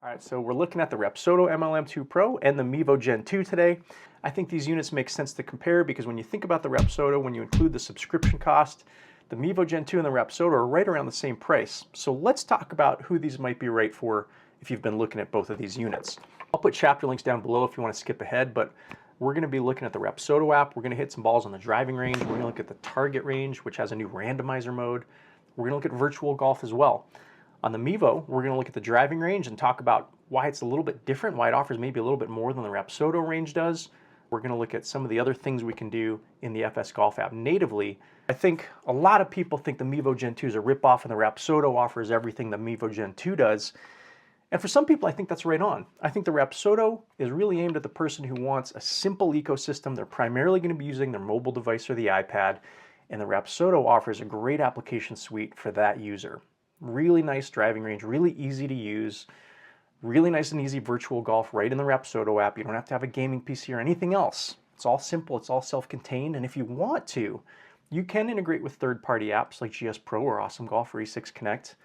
All right, so we're looking at the Rapsodo MLM2PRO and the Mevo Gen2 today. I think these units make sense to compare because when you think about the Rapsodo, when you include the subscription cost, the Mevo Gen2 and the Rapsodo are right around the same price. So let's talk about who these might be right for if you've been looking at both of these units. I'll put chapter links down below if you want to skip ahead, but we're going to be looking at the Rapsodo app. We're going to hit some balls on the driving range. We're going to look at the target range, which has a new randomizer mode. We're going to look at virtual golf as well. On the Mevo, we're going to look at the driving range and talk about why it's a little bit different, why it offers maybe a little bit more than the Rapsodo range does. We're going to look at some of the other things we can do in the FS Golf app natively. I think a lot of people think the Mevo Gen2 is a ripoff and the Rapsodo offers everything the Mevo Gen2 does. And for some people, I think that's right on. I think the Rapsodo is really aimed at the person who wants a simple ecosystem. They're primarily going to be using their mobile device or the iPad, and the Rapsodo offers a great application suite for that user. Really nice driving range, really easy to use, really nice and easy virtual golf right in the Rapsodo app. You don't have to have a gaming PC or anything else. It's all simple, it's all self-contained, and if you want to, you can integrate with third-party apps like GS Pro or Awesome Golf or E6 Connect,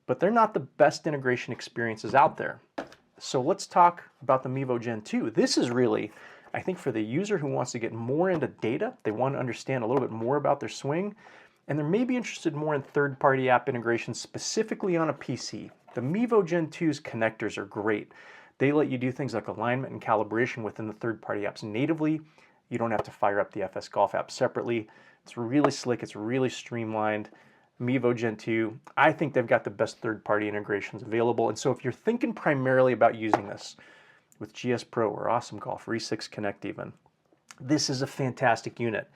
but they're not the best integration experiences out there. So let's talk about the Mevo Gen2. This is really, I think, for the user who wants to get more into data, they want to understand a little bit more about their swing, and they're maybe interested more in third-party app integration specifically on a PC. The Mevo Gen2's connectors are great. They let you do things like alignment and calibration within the third-party apps natively. You don't have to fire up the FS Golf app separately. It's really slick, it's really streamlined. Mevo Gen2, I think they've got the best third-party integrations available. And so if you're thinking primarily about using this with GS Pro or Awesome Golf or E6 Connect even, this is a fantastic unit.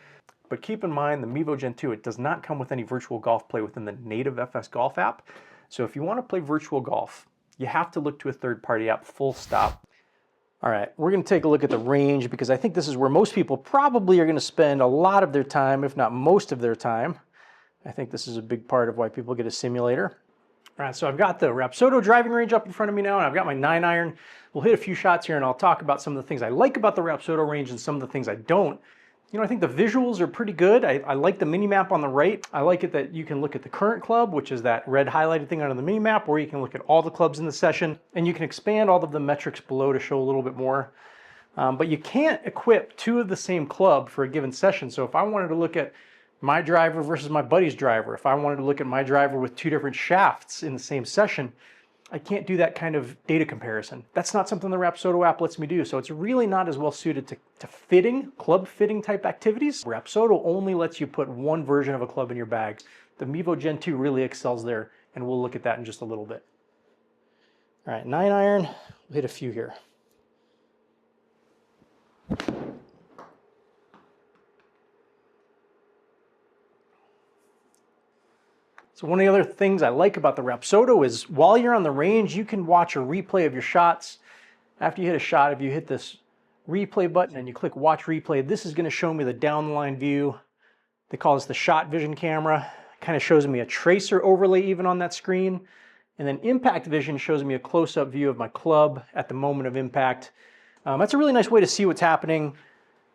But keep in mind, the Mevo Gen2, it does not come with any virtual golf play within the native FS Golf app. So if you want to play virtual golf, you have to look to a third-party app, full stop. All right, we're going to take a look at the range because I think this is where most people probably are going to spend a lot of their time, if not most of their time. I think this is a big part of why people get a simulator. All right, so I've got the Rapsodo driving range up in front of me now, and I've got my 9-iron. We'll hit a few shots here, and I'll talk about some of the things I like about the Rapsodo range and some of the things I don't. You know, I think the visuals are pretty good. I like the mini map on the right. I like it that you can look at the current club, which is that red highlighted thing on the mini map, or you can look at all the clubs in the session, and you can expand all of the metrics below to show a little bit more. But you can't equip two of the same club for a given session. So if I wanted to look at my driver versus my buddy's driver, if I wanted to look at my driver with two different shafts in the same session, I can't do that kind of data comparison. That's not something the Rapsodo app lets me do, so it's really not as well suited to fitting, club fitting type activities. Rapsodo only lets you put one version of a club in your bag. The Mevo Gen2 really excels there, and we'll look at that in just a little bit. All right, 9-iron, we'll hit a few here. So one of the other things I like about the Rapsodo is while you're on the range, you can watch a replay of your shots. After you hit a shot, if you hit this replay button and you click watch replay, this is going to show me the down the line view. They call this the shot vision camera. It kind of shows me a tracer overlay even on that screen. And then impact vision shows me a close-up view of my club at the moment of impact. That's a really nice way to see what's happening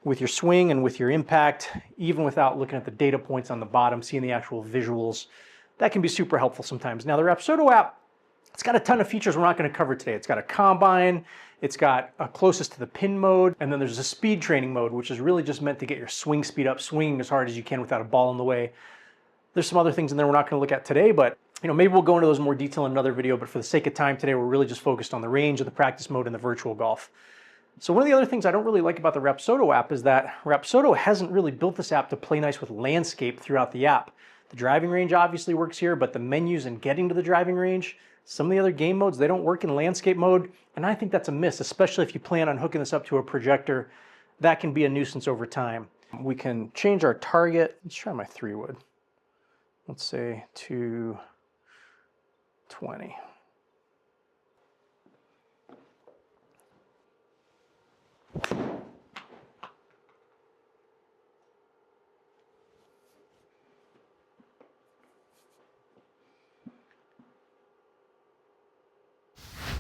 with your swing and with your impact, even without looking at the data points on the bottom, seeing the actual visuals. That can be super helpful sometimes. Now the Rapsodo app, it's got a ton of features we're not going to cover today. It's got a combine, it's got a closest to the pin mode, and then there's a speed training mode, which is really just meant to get your swing speed up, swinging as hard as you can without a ball in the way. There's some other things in there we're not going to look at today, but you know, maybe we'll go into those in more detail in another video, but for the sake of time today, we're really just focused on the range and the practice mode and the virtual golf. So one of the other things I don't really like about the Rapsodo app is that Rapsodo hasn't really built this app to play nice with landscape throughout the app. The driving range obviously works here, but the menus and getting to the driving range, some of the other game modes, they don't work in landscape mode, and I think that's a miss, especially if you plan on hooking this up to a projector. That can be a nuisance over time. We can change our target. Let's try my 3-wood. Let's say 220.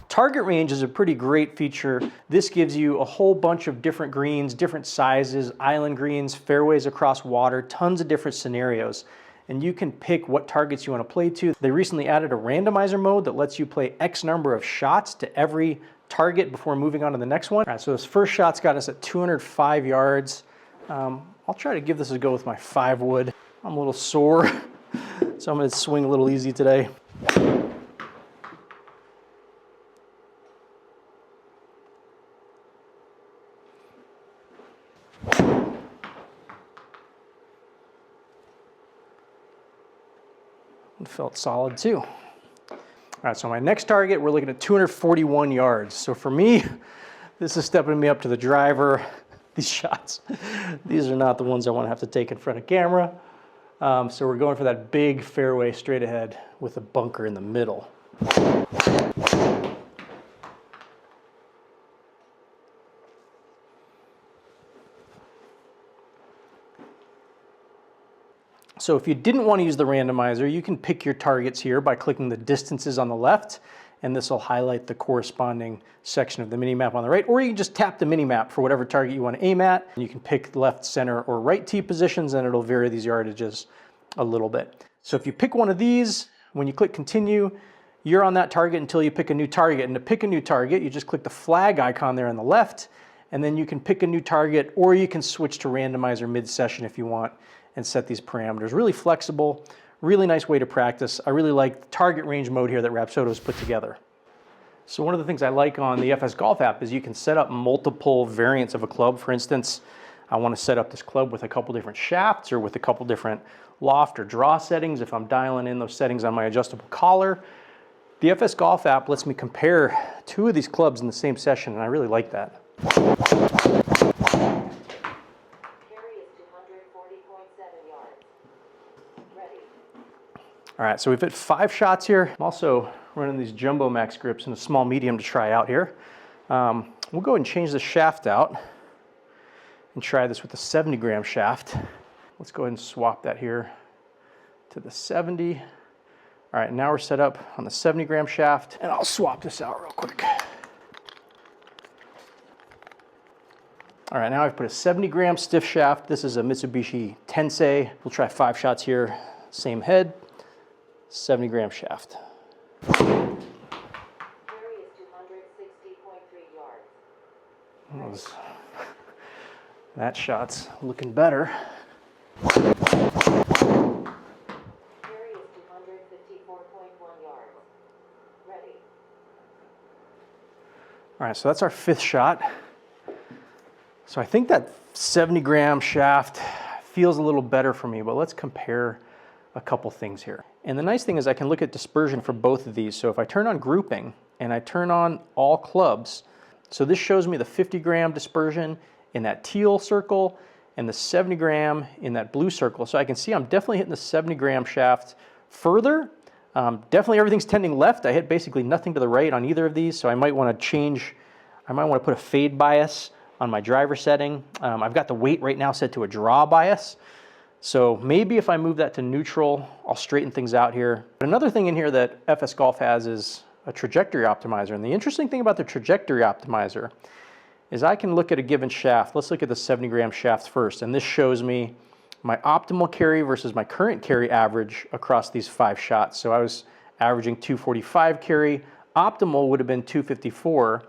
Target range is a pretty great feature. This gives you a whole bunch of different greens, different sizes, island greens, fairways across water, tons of different scenarios. and you can pick what targets you want to play to. They recently added a randomizer mode that lets you play X number of shots to every target before moving on to the next one. All right, so this first shot's got us at 205 yards. I'll try to give this a go with my 5 wood. I'm a little sore, so I'm gonna swing a little easy today. It felt solid too. All right, so my next target, we're looking at 241 yards. So for me, this is stepping me up to the driver. These shots, these are not the ones I want to have to take in front of camera. So we're going for that big fairway straight ahead with a bunker in the middle. So if you didn't want to use the randomizer, you can pick your targets here by clicking the distances on the left, and this will highlight the corresponding section of the mini-map on the right, or you can just tap the mini-map for whatever target you want to aim at. You can pick left, center, or right tee positions, and it'll vary these yardages a little bit. So if you pick one of these, when you click continue, you're on that target until you pick a new target. And to pick a new target, you just click the flag icon there on the left, and then you can pick a new target, or you can switch to randomizer mid-session if you want and set these parameters. Really flexible, really nice way to practice. I really like the target range mode here that Rapsodo's put together. So one of the things I like on the FS Golf app is you can set up multiple variants of a club. For instance, I want to set up this club with a couple different shafts or with a couple different loft or draw settings if I'm dialing in those settings on my adjustable collar. The FS Golf app lets me compare 2 of these clubs in the same session, and I really like that. All right, so we've hit 5 shots here. I'm also running these Jumbo Max grips in a small medium to try out here. We'll go ahead and change the shaft out and try this with the 70 gram shaft. Let's go ahead and swap that here to the 70. All right, now we're set up on the 70 gram shaft, and I'll swap this out real quick. All right, now I've put a 70 gram stiff shaft. This is a Mitsubishi Tensei. We'll try 5 shots here, same head. 70 gram shaft. That shot's looking better. All right, so that's our 5th shot. So I think that 70 gram shaft feels a little better for me, but let's compare a couple things here. And the nice thing is I can look at dispersion for both of these. So if I turn on grouping and I turn on all clubs, so this shows me the 50 gram dispersion in that teal circle and the 70 gram in that blue circle. So I can see I'm definitely hitting the 70 gram shaft further. Definitely everything's tending left. I hit basically nothing to the right on either of these. So I might want to change, I might want to put a fade bias on my driver setting. I've got the weight right now set to a draw bias. So maybe if I move that to neutral, I'll straighten things out here. But another thing in here that FS Golf has is a trajectory optimizer. And the interesting thing about the trajectory optimizer is I can look at a given shaft. Let's look at the 70 gram shaft first. And this shows me my optimal carry versus my current carry average across these 5 shots. So I was averaging 245 carry. Optimal would have been 254.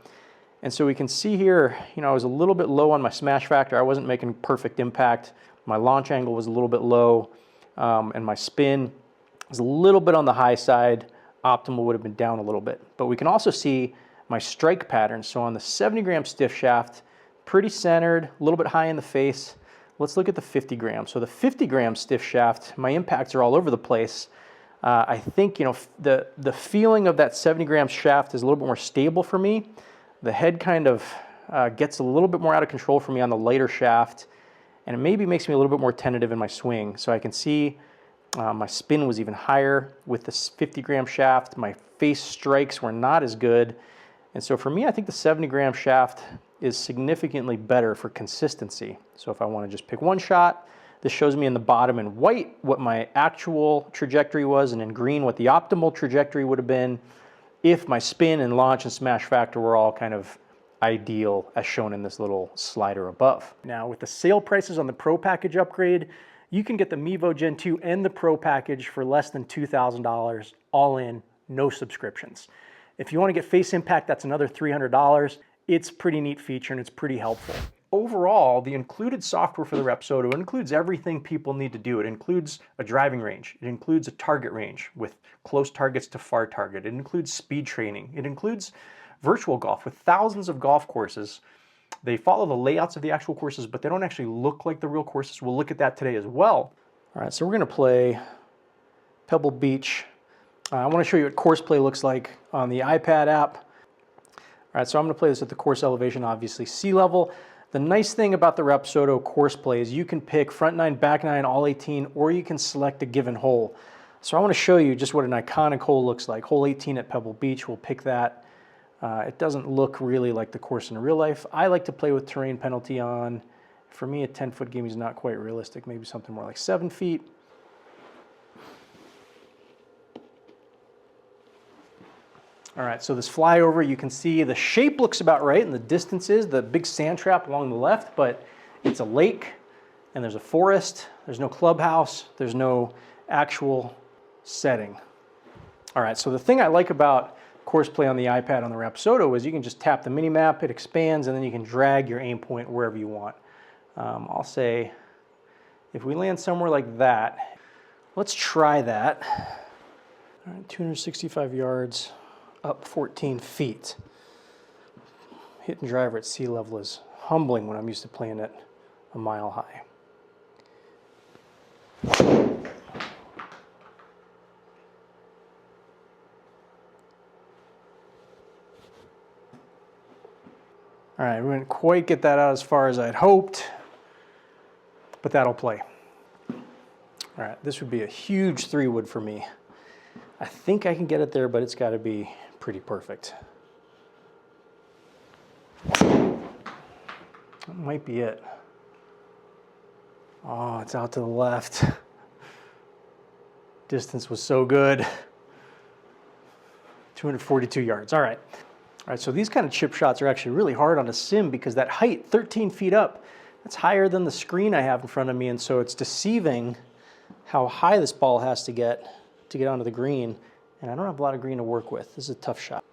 And so we can see here, you know, I was a little bit low on my smash factor. I wasn't making perfect impact. My launch angle was a little bit low, and my spin was a little bit on the high side. Optimal would have been down a little bit. But we can also see my strike pattern. So on the 70 gram stiff shaft, pretty centered, a little bit high in the face. Let's look at the 50 gram. So the 50 gram stiff shaft, my impacts are all over the place. I think, you know, the feeling of that 70 gram shaft is a little bit more stable for me. The head kind of gets a little bit more out of control for me on the lighter shaft, and it maybe makes me a little bit more tentative in my swing. So I can see my spin was even higher with this 50 gram shaft. My face strikes were not as good. And so for me, I think the 70 gram shaft is significantly better for consistency. So if I want to just pick one shot, this shows me in the bottom in white what my actual trajectory was, and in green what the optimal trajectory would have been if my spin and launch and smash factor were all kind of ideal as shown in this little slider above. Now with the sale prices on the Pro package upgrade, You can get the Mevo Gen 2 and the Pro package for less than $2,000, all in, no subscriptions. If you want to get face impact, that's another $300. It's a pretty neat feature and it's pretty helpful. Overall, the included software for the Rapsodo includes everything people need to do. It includes a driving range. It includes a target range with close targets to far target. It includes speed training. It includes virtual golf with thousands of golf courses. They follow the layouts of the actual courses, but they don't actually look like the real courses. We'll look at that today as well. All right, so we're going to play Pebble Beach. I want to show you what course play looks like on the iPad app. All right, so I'm going to play this at the course elevation, obviously sea level. The nice thing about the Rapsodo course play is you can pick front 9, back 9, all 18, or you can select a given hole. So I want to show you just what an iconic hole looks like. Hole 18 at Pebble Beach, we'll pick that. It doesn't look really like the course in real life. I like to play with terrain penalty on. For me, a 10-foot game is not quite realistic, maybe something more like 7 feet. All right, so this flyover, you can see the shape looks about right and the distance is the big sand trap along the left, but it's a lake and there's a forest, there's no clubhouse, there's no actual setting. All right, so the thing I like about course play on the iPad on the Rapsodo is you can just tap the mini map, it expands, and then you can drag your aim point wherever you want. I'll say if we land somewhere like that, let's try that. All right, 265 yards. Up 14 feet. Hitting driver at sea level is humbling when I'm used to playing it a mile high. All right, we didn't quite get that out as far as I'd hoped, but that'll play. All right, this would be a huge 3-wood for me. I think I can get it there, but it's got to be pretty perfect. That might be it. Oh, it's out to the left. Distance was so good. 242 yards. All right. All right, so these kind of chip shots are actually really hard on a sim because that height, 13 feet up, that's higher than the screen I have in front of me, and so it's deceiving how high this ball has to get onto the green. And I don't have a lot of green to work with. This is a tough shot.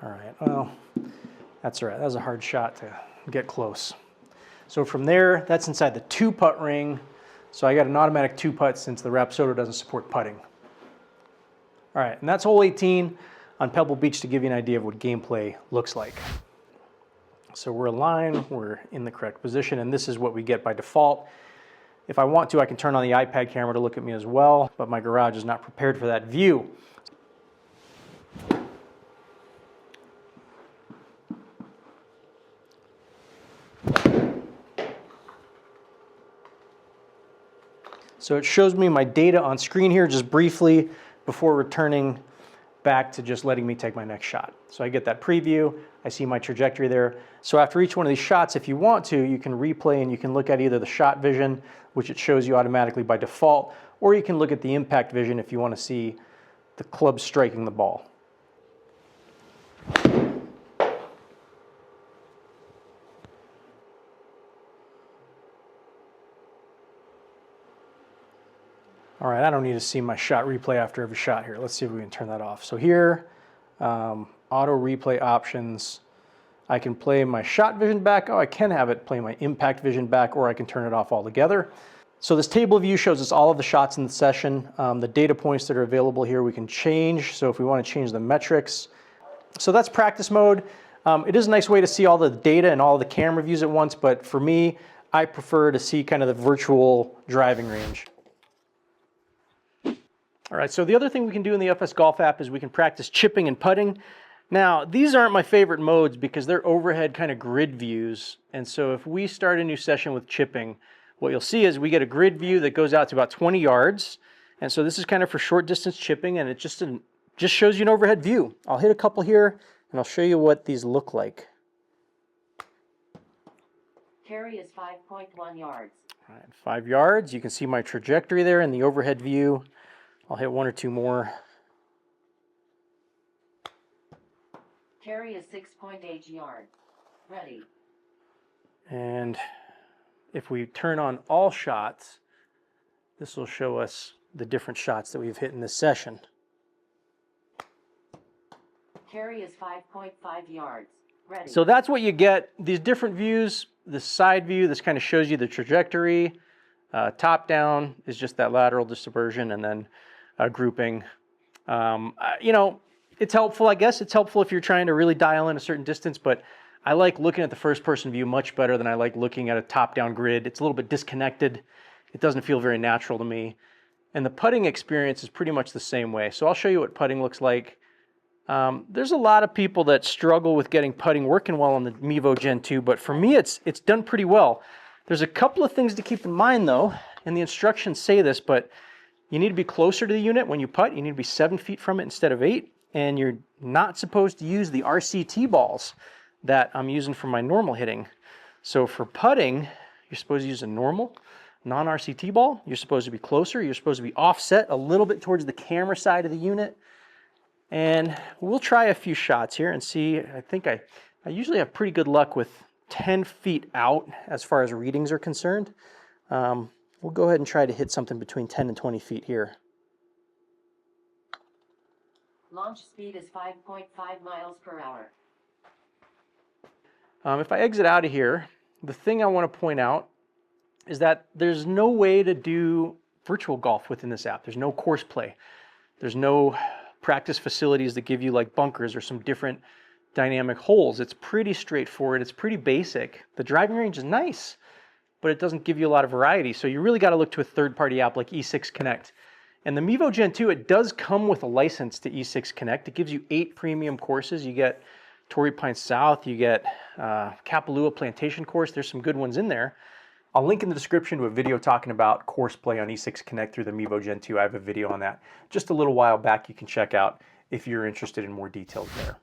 All right, well, that's all right. That was a hard shot to get close. So from there, that's inside the 2-putt ring. So I got an automatic 2-putt since the Rapsodo doesn't support putting. All right, and that's hole 18 on Pebble Beach to give you an idea of what gameplay looks like. So we're aligned, we're in the correct position, and this is what we get by default. If I want to, I can turn on the iPad camera to look at me as well, but my garage is not prepared for that view. So it shows me my data on screen here just briefly before returning back to just letting me take my next shot. So I get that preview, I see my trajectory there. So after each one of these shots, if you want to, you can replay and you can look at either the shot vision, which it shows you automatically by default, or you can look at the impact vision if you want to see the club striking the ball. All right, I don't need to see my shot replay after every shot here. Let's see if we can turn that off. So here, auto replay options. I can play my shot vision back. Oh, I can have it play my impact vision back, or I can turn it off altogether. So this table view shows us all of the shots in the session. The data points that are available here we can change. So if we want to change the metrics. So that's practice mode. It is a nice way to see all the data and all the camera views at once, but for me, I prefer to see kind of the virtual driving range. All right, so the other thing we can do in the FS Golf app is we can practice chipping and putting. Now, these aren't my favorite modes because they're overhead kind of grid views. And so if we start a new session with chipping, what you'll see is we get a grid view that goes out to about 20 yards. And so this is kind of for short distance chipping, and it just shows you an overhead view. I'll hit a couple here, and I'll show you what these look like. Carry is 5.1 yards. All right, 5 yards. You can see my trajectory there in the overhead view. I'll hit one or two more. Carry is 6.8 yards. Ready. And if we turn on all shots, this will show us the different shots that we've hit in this session. Carry is 5.5 yards. Ready. So that's what you get. These different views, the side view, this kind of shows you the trajectory. Top down is just that lateral dispersion, and then grouping. You know, it's helpful, I guess. It's helpful if you're trying to really dial in a certain distance, but I like looking at the first person view much better than I like looking at a top-down grid. It's a little bit disconnected. It doesn't feel very natural to me. And the putting experience is pretty much the same way. So I'll show you what putting looks like. There's a lot of people that struggle with getting putting working well on the Mevo Gen 2, but for me it's done pretty well. There's a couple of things to keep in mind though, and the instructions say this, but you need to be closer to the unit when you putt. You need to be 7 feet from it instead of 8, and you're not supposed to use the RCT balls that I'm using for my normal hitting. So for putting, you're supposed to use a normal non-RCT ball. You're supposed to be closer. You're supposed to be offset a little bit towards the camera side of the unit. And we'll try a few shots here and see. I think I usually have pretty good luck with 10 feet out as far as readings are concerned. We'll go ahead and try to hit something between 10 and 20 feet here. Launch speed is 5.5 miles per hour. If I exit out of here, the thing I want to point out is that there's no way to do virtual golf within this app. There's no course play. There's no practice facilities that give you like bunkers or some different dynamic holes. It's pretty straightforward. It's pretty basic. The driving range is nice, but it doesn't give you a lot of variety. So you really got to look to a third-party app like E6 Connect. And the Mevo Gen 2, it does come with a license to E6 Connect. It gives you 8 premium courses. You get Torrey Pines South, you get Kapalua Plantation course. There's some good ones in there. I'll link in the description to a video talking about course play on E6 Connect through the Mevo Gen 2. I have a video on that just a little while back you can check out if you're interested in more details there.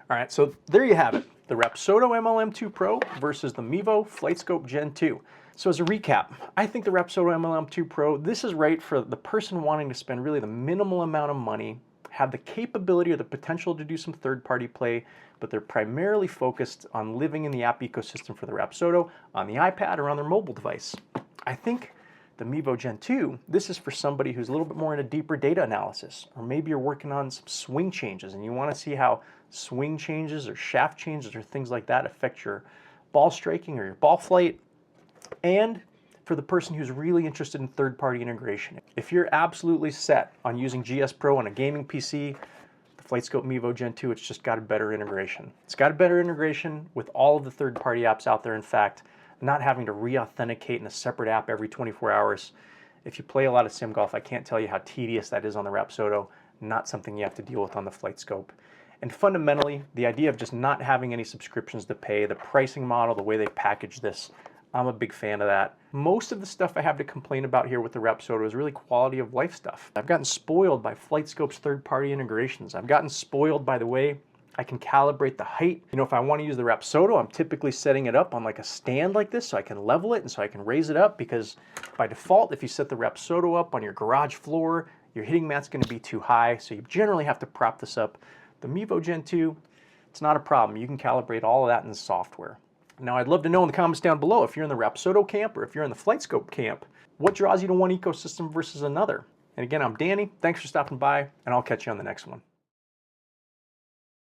All right, so there you have it. The Rapsodo MLM2PRO versus the Mevo FlightScope Gen 2. So as a recap, I think the Rapsodo MLM2PRO, this is right for the person wanting to spend really the minimal amount of money, have the capability or the potential to do some third-party play, but they're primarily focused on living in the app ecosystem for the Rapsodo on the iPad or on their mobile device. I think the Mevo Gen 2, this is for somebody who's a little bit more into deeper data analysis, or maybe you're working on some swing changes and you want to see how swing changes or shaft changes or things like that affect your ball striking or your ball flight. And for the person who's really interested in third-party integration. If you're absolutely set on using GS Pro on a gaming PC, the FlightScope Mevo Gen 2, it's just got a better integration. It's got a better integration with all of the third-party apps out there. In fact, not having to re-authenticate in a separate app every 24 hours. If you play a lot of sim golf, I can't tell you how tedious that is on the Rapsodo. Not something you have to deal with on the FlightScope. And fundamentally, the idea of just not having any subscriptions to pay, the pricing model, the way they package this, I'm a big fan of that. Most of the stuff I have to complain about here with the Rapsodo is really quality of life stuff. I've gotten spoiled by FlightScope's third-party integrations. I've gotten spoiled by the way I can calibrate the height. You know, if I want to use the Rapsodo, I'm typically setting it up on like a stand like this so I can level it and so I can raise it up, because by default, if you set the Rapsodo up on your garage floor, your hitting mat's going to be too high, so you generally have to prop this up. The Mevo Gen 2, it's not a problem. You can calibrate all of that in the software. Now, I'd love to know in the comments down below if you're in the Rapsodo camp or if you're in the FlightScope camp, what draws you to one ecosystem versus another? And again, I'm Danny. Thanks for stopping by, and I'll catch you on the next one.